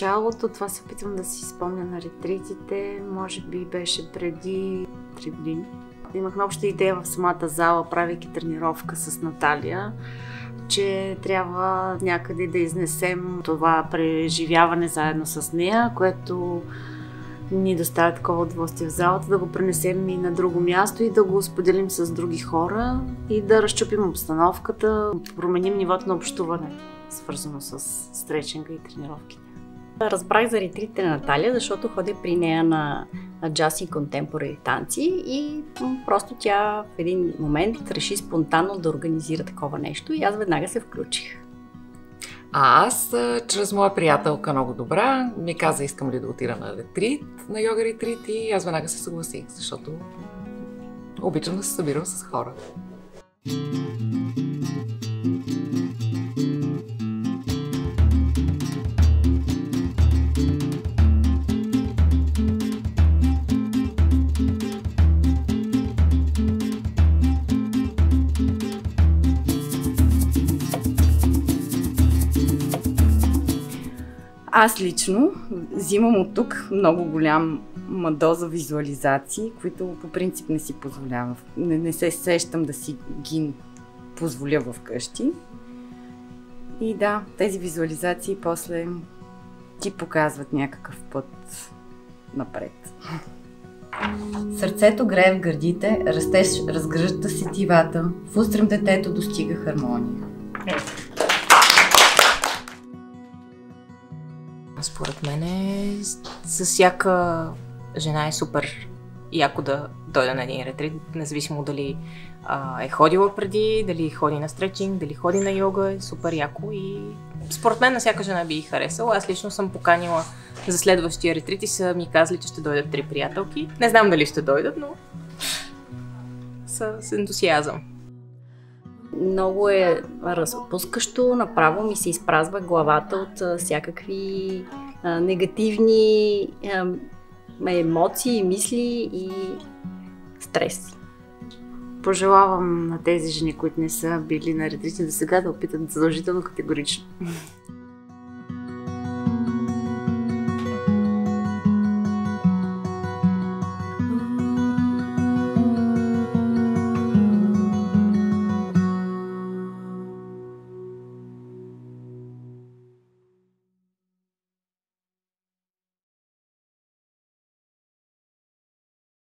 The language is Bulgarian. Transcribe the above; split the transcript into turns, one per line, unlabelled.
началото, това се опитвам да си спомня на ретритите, може би беше преди 3 години. Имахме обща идея в самата зала, правейки тренировка с Наталия, че трябва някъде да изнесем това преживяване заедно с нея, което ни доставя такова удоволствие в залата, да го пренесем и на друго място и да го споделим с други хора и да разчупим обстановката, да променим нивото на общуване, свързано с стретчинга и тренировките.
Разбрах за ретритите на Наталия, защото ходя при нея на джаз и контемпорари танци и просто тя в един момент реши спонтанно да организира такова нещо и аз веднага се включих.
А аз, чрез моя приятелка много добра, ми каза, искам ли да отида на ретрит, на йога ретрит, и аз веднага се съгласих, защото обичам да се събирам с хора.
Аз лично взимам от тук много голяма доза визуализации, които по принцип не си позволявам. Не се сещам да си ги позволя вкъщи. И да, тези визуализации после ти показват някакъв път напред. Сърцето грее в гърдите, растеж разгръща сетивата, в устрем детето достига хармония.
Според мен за всяка жена е супер яко да дойде на един ретрит, независимо дали е ходила преди, дали ходи на стретчинг, дали ходи на йога, е супер яко и според мен на всяка жена би харесала. Аз лично съм поканила за следващия ретрит и са ми казали, че ще дойдат 3 приятелки. Не знам дали ще дойдат, но с ентусиазъм.
Много е разпускащо, направо ми се изпразва главата от всякакви негативни емоции, мисли и стрес.
Пожелавам на тези жени, които не са били на ретрити до сега, да опитат задължително категорично.